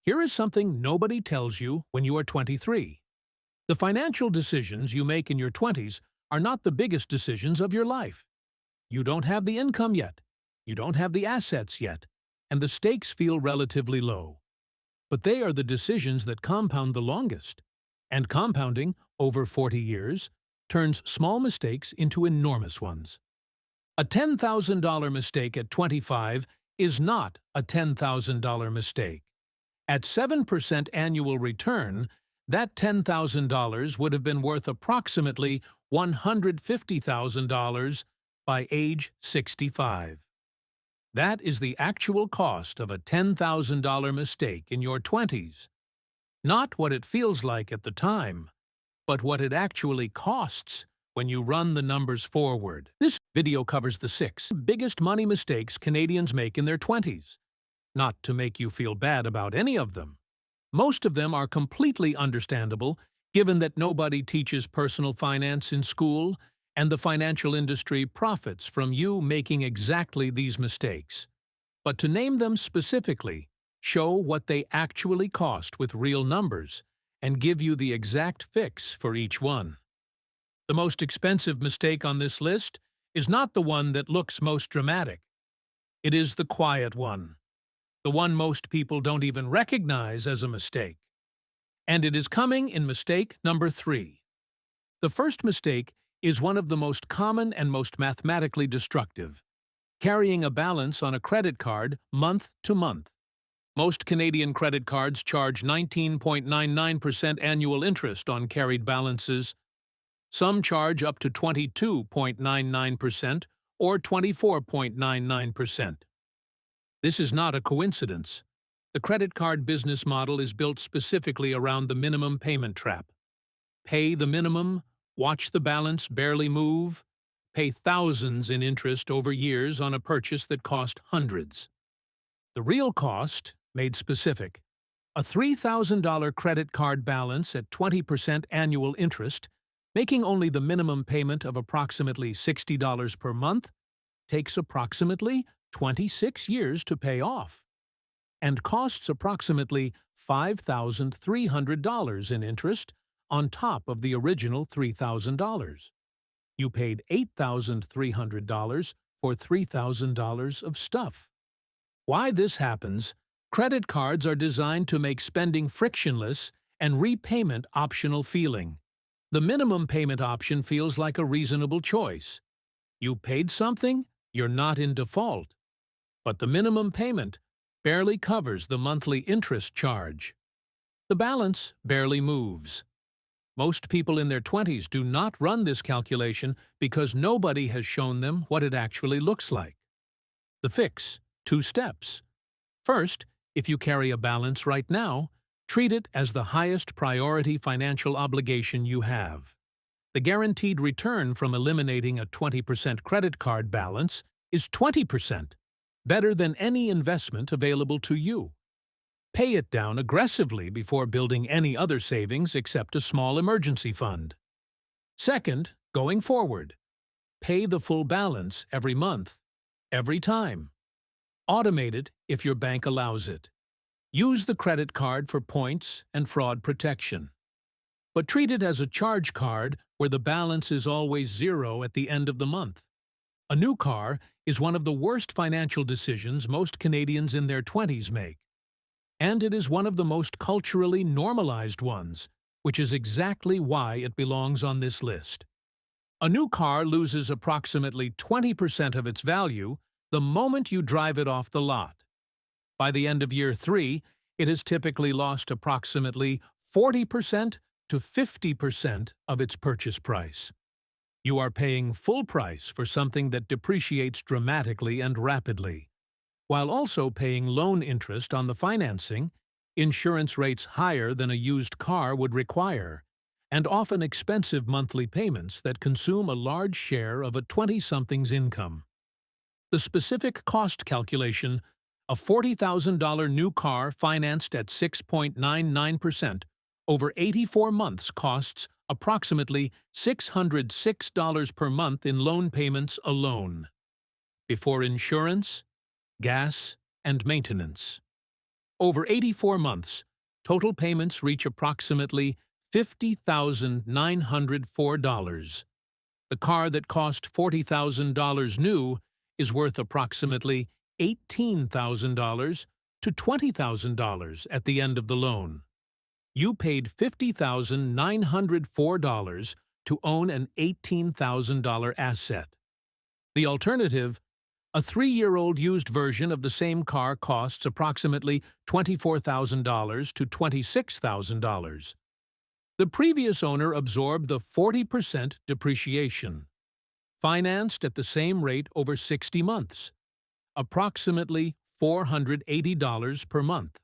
Here is something nobody tells you when you are 23. The financial decisions you make in your 20s are not the biggest decisions of your life. You don't have the income yet. You don't have the assets yet. And the stakes feel relatively low. But they are the decisions that compound the longest. And compounding, over 40 years, turns small mistakes into enormous ones. A $10,000 mistake at 25 is not a $10,000 mistake. At 7% annual return, that $10,000 would have been worth approximately $150,000 by age 65. That is the actual cost of a $10,000 mistake in your 20s. Not what it feels like at the time, but what it actually costs when you run the numbers forward. This video covers the 6 biggest money mistakes Canadians make in their 20s. Not to make you feel bad about any of them. Most of them are completely understandable, given that nobody teaches personal finance in school, and the financial industry profits from you making exactly these mistakes. But to name them specifically, show what they actually cost with real numbers, and give you the exact fix for each one. The most expensive mistake on this list is not the one that looks most dramatic. It is the quiet one. The one most people don't even recognize as a mistake. And it is coming in mistake number 3. The first mistake is one of the most common and most mathematically destructive: carrying a balance on a credit card month to month. Most Canadian credit cards charge 19.99% annual interest on carried balances. Some charge up to 22.99% or 24.99%. This is not a coincidence. The credit card business model is built specifically around the minimum payment trap. Pay the minimum, watch the balance barely move, pay thousands in interest over years on a purchase that cost hundreds. The real cost, made specific: a $3,000 credit card balance at 20% annual interest, making only the minimum payment of approximately $60 per month, takes approximately 26 years to pay off, and costs approximately $5,300 in interest on top of the original $3,000. You paid $8,300 for $3,000 of stuff. Why this happens: credit cards are designed to make spending frictionless and repayment optional feeling. The minimum payment option feels like a reasonable choice. You paid something, you're not in default. But the minimum payment barely covers the monthly interest charge. The balance barely moves. Most people in their 20s do not run this calculation because nobody has shown them what it actually looks like. The fix: 2 steps. First, if you carry a balance right now, treat it as the highest priority financial obligation you have. The guaranteed return from eliminating a 20% credit card balance is 20%. Better than any investment available to you. Pay it down aggressively before building any other savings except a small emergency fund. Second, going forward, pay the full balance every month, every time. Automate it if your bank allows it. Use the credit card for points and fraud protection. But treat it as a charge card where the balance is always zero at the end of the month. A new car is one of the worst financial decisions most Canadians in their 20s make. And it is one of the most culturally normalized ones, which is exactly why it belongs on this list. A new car loses approximately 20% of its value the moment you drive it off the lot. By the end of year 3, it has typically lost approximately 40% to 50% of its purchase price. You are paying full price for something that depreciates dramatically and rapidly, while also paying loan interest on the financing, insurance rates higher than a used car would require, and often expensive monthly payments that consume a large share of a 20-something's income. The specific cost calculation: a $40,000 new car financed at 6.99% over 84 months costs approximately $606 per month in loan payments alone, before insurance, gas, and maintenance. Over 84 months, total payments reach approximately $50,904. The car that cost $40,000 new is worth approximately $18,000 to $20,000 at the end of the loan. You paid $50,904 to own an $18,000 asset. The alternative, a 3-year-old used version of the same car, costs approximately $24,000 to $26,000. The previous owner absorbed the 40% depreciation. Financed at the same rate over 60 months, approximately $480 per month.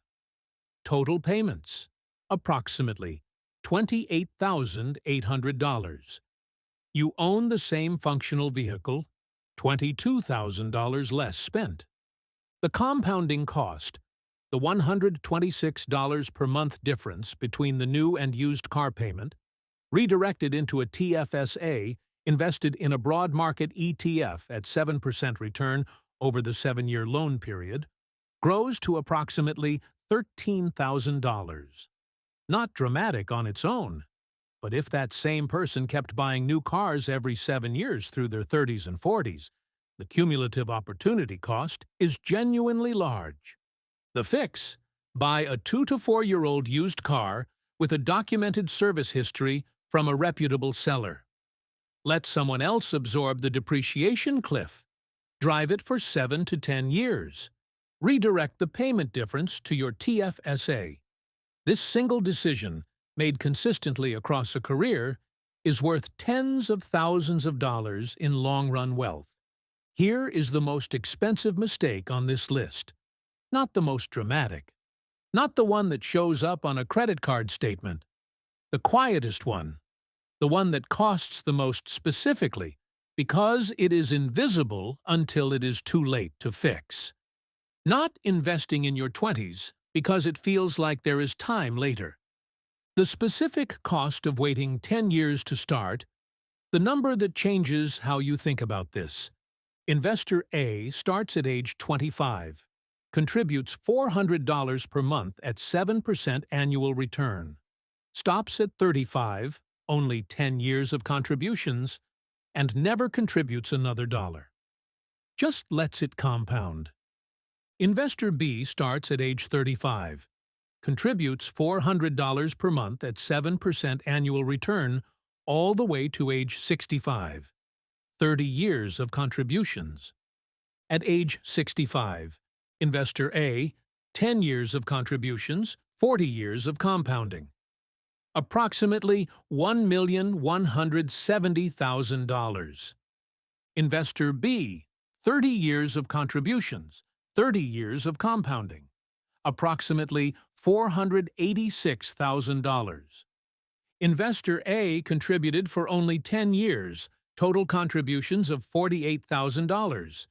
Total payments, approximately $28,800. You own the same functional vehicle, $22,000 less spent. The compounding cost, the $126 per month difference between the new and used car payment, redirected into a TFSA invested in a broad market ETF at 7% return over the 7-year loan period, grows to approximately $13,000. Not dramatic on its own, but if that same person kept buying new cars every 7 years through their 30s and 40s, the cumulative opportunity cost is genuinely large. The fix: buy a 2 to 4-year-old used car with a documented service history from a reputable seller. Let someone else absorb the depreciation cliff. Drive it for 7 to 10 years. Redirect the payment difference to your TFSA. This single decision, made consistently across a career, is worth tens of thousands of dollars in long-run wealth. Here is the most expensive mistake on this list. Not the most dramatic. Not the one that shows up on a credit card statement. The quietest one. The one that costs the most specifically, because it is invisible until it is too late to fix. Not investing in your 20s because it feels like there is time later. The specific cost of waiting 10 years to start, the number that changes how you think about this. Investor A starts at age 25, contributes $400 per month at 7% annual return, stops at 35, only 10 years of contributions, and never contributes another dollar. Just lets it compound. Investor B starts at age 35, contributes $400 per month at 7% annual return all the way to age 65, 30 years of contributions. At age 65, Investor A, 10 years of contributions, 40 years of compounding. Approximately $1,170,000. Investor B, 30 years of contributions, 30 years of compounding. Approximately $486,000. Investor A contributed for only 10 years, total contributions of $48,000.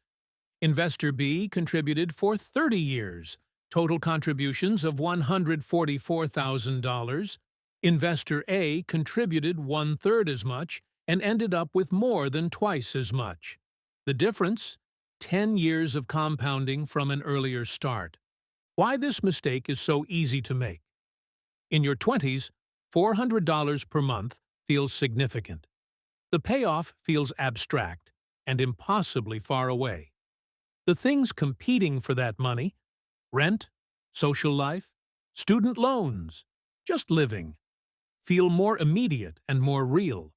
Investor B contributed for 30 years, total contributions of $144,000. Investor A contributed 1/3 as much and ended up with more than twice as much. The difference? 10 years of compounding from an earlier start. Why this mistake is so easy to make. In your 20s, $400 per month feels significant. The payoff feels abstract and impossibly far away. The things competing for that money, rent, social life, student loans, just living, feel more immediate and more real.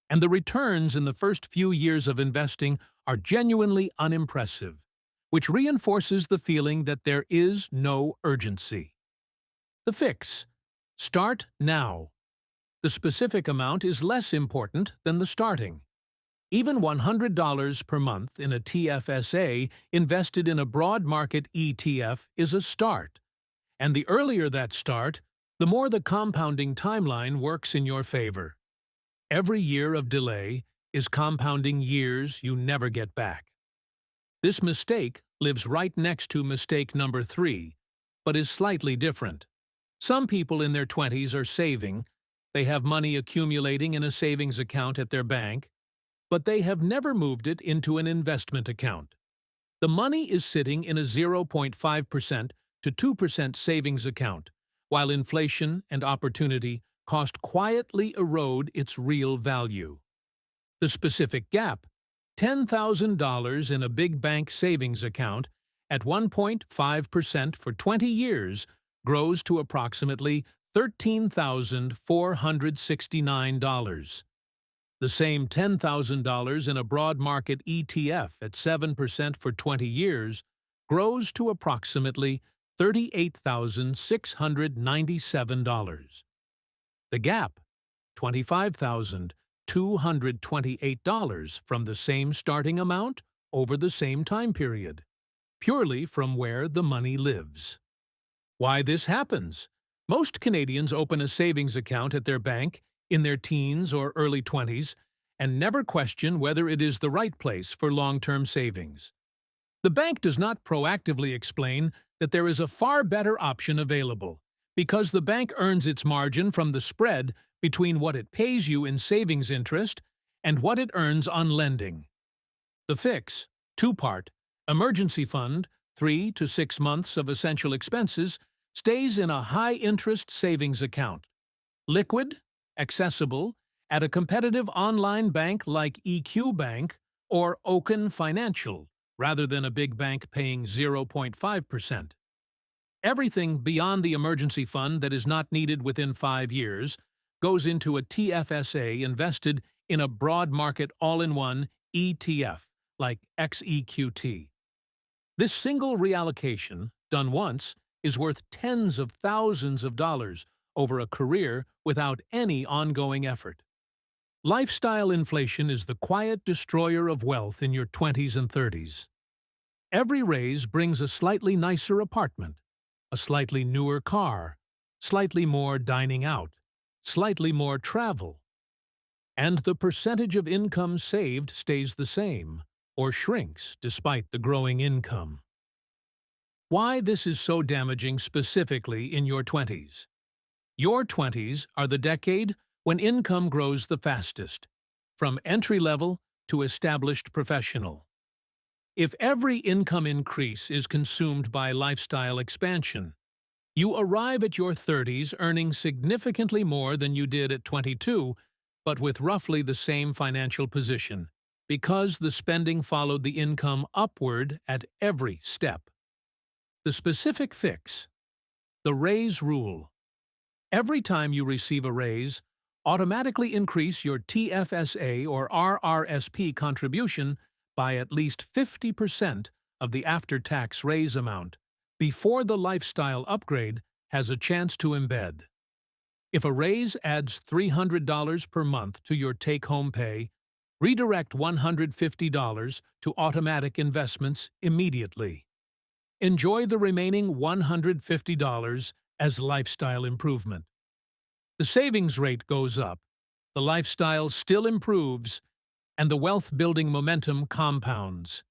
And the returns in the first few years of investing are genuinely unimpressive, which reinforces the feeling that there is no urgency. The fix: start now. The specific amount is less important than the starting. Even $100 per month in a TFSA invested in a broad market ETF is a start. And the earlier that start, the more the compounding timeline works in your favor. Every year of delay is compounding years you never get back. This mistake lives right next to mistake number 3, but is slightly different. Some people in their 20s are saving. They have money accumulating in a savings account at their bank, but they have never moved it into an investment account. The money is sitting in a 0.5% to 2% savings account, while inflation and opportunity cost quietly erode its real value. The specific gap: $10,000 in a big bank savings account at 1.5% for 20 years grows to approximately $13,469. The same $10,000 in a broad market ETF at 7% for 20 years grows to approximately $38,697. The gap: $25,228 from the same starting amount over the same time period, purely from where the money lives. Why this happens? Most Canadians open a savings account at their bank in their teens or early 20s and never question whether it is the right place for long-term savings. The bank does not proactively explain that there is a far better option available, because the bank earns its margin from the spread between what it pays you in savings interest and what it earns on lending. The fix: two-part, emergency fund, 3 to 6 months of essential expenses, stays in a high-interest savings account. Liquid, accessible, at a competitive online bank like EQ Bank or Oaken Financial, rather than a big bank paying 0.5%. Everything beyond the emergency fund that is not needed within 5 years goes into a TFSA invested in a broad market all-in-one ETF like XEQT. This single reallocation, done once, is worth tens of thousands of dollars over a career without any ongoing effort. Lifestyle inflation is the quiet destroyer of wealth in your 20s and 30s. Every raise brings a slightly nicer apartment, a slightly newer car, slightly more dining out, slightly more travel. And the percentage of income saved stays the same, or shrinks despite the growing income. Why this is so damaging specifically in your 20s? Your 20s are the decade when income grows the fastest, from entry-level to established professional. If every income increase is consumed by lifestyle expansion, you arrive at your 30s earning significantly more than you did at 22, but with roughly the same financial position, because the spending followed the income upward at every step. The specific fix: the raise rule. Every time you receive a raise, automatically increase your TFSA or RRSP contribution by at least 50% of the after-tax raise amount before the lifestyle upgrade has a chance to embed. If a raise adds $300 per month to your take-home pay, redirect $150 to automatic investments immediately. Enjoy the remaining $150 as lifestyle improvement. The savings rate goes up, the lifestyle still improves, and the wealth-building momentum compounds.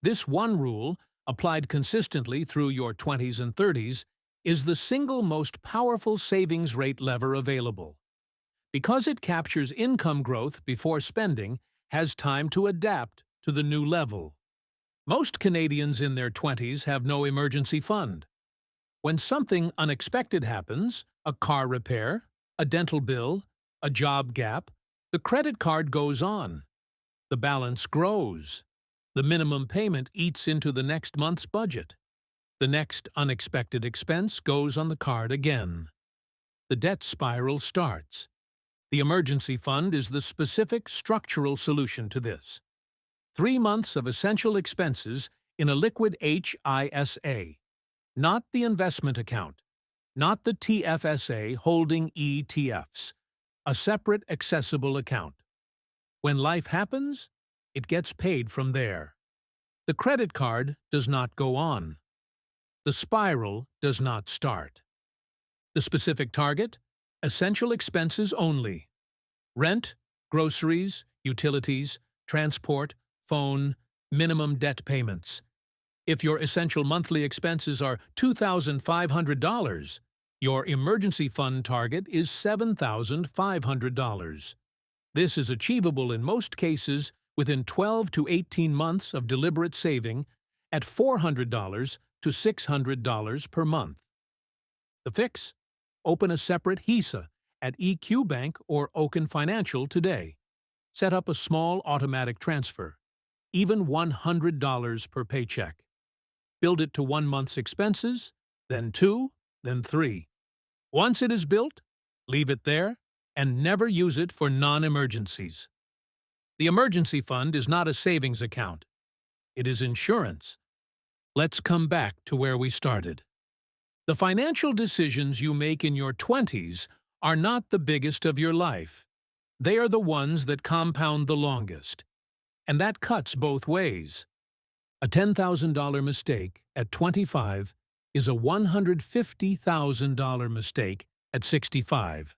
This one rule, applied consistently through your 20s and 30s, is the single most powerful savings rate lever available. Because it captures income growth before spending has time to adapt to the new level. Most Canadians in their 20s have no emergency fund. When something unexpected happens, a car repair, a dental bill, a job gap, the credit card goes on. The balance grows. The minimum payment eats into the next month's budget. The next unexpected expense goes on the card again. The debt spiral starts. The emergency fund is the specific structural solution to this. 3 months of essential expenses in a liquid HISA. Not the investment account, not the TFSA holding ETFs, a separate accessible account. When life happens, it gets paid from there. The credit card does not go on. The spiral does not start. The specific target? Essential expenses only. Rent, groceries, utilities, transport, phone, minimum debt payments. If your essential monthly expenses are $2,500, your emergency fund target is $7,500. This is achievable in most cases within 12 to 18 months of deliberate saving at $400 to $600 per month. The fix? Open a separate HISA at EQ Bank or Oaken Financial today. Set up a small automatic transfer, even $100 per paycheck. Build it to 1 month's expenses, then 2, then 3. Once it is built, leave it there and never use it for non-emergencies. The emergency fund is not a savings account. It is insurance. Let's come back to where we started. The financial decisions you make in your 20s are not the biggest of your life. They are the ones that compound the longest. And that cuts both ways. A $10,000 mistake at 25 is a $150,000 mistake at 65.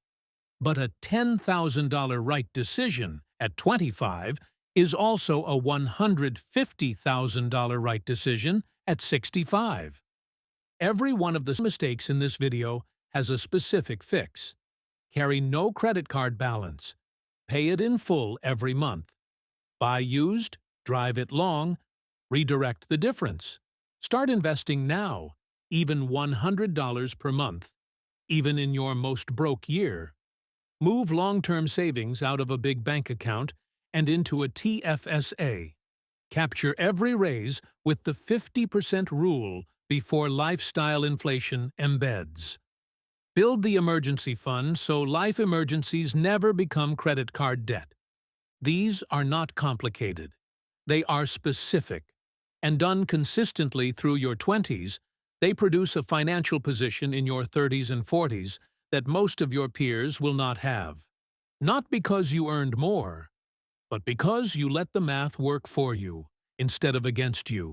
But a $10,000 right decision at 25 is also a $150,000 right decision at 65. Every one of the mistakes in this video has a specific fix. Carry no credit card balance. Pay it in full every month. Buy used, drive it long, redirect the difference. Start investing now, even $100 per month, even in your most broke year. Move long-term savings out of a big bank account and into a TFSA. Capture every raise with the 50% rule before lifestyle inflation embeds. Build the emergency fund so life emergencies never become credit card debt. These are not complicated. They are specific. And done consistently through your 20s, they produce a financial position in your 30s and 40s that most of your peers will not have. Not because you earned more, but because you let the math work for you instead of against you.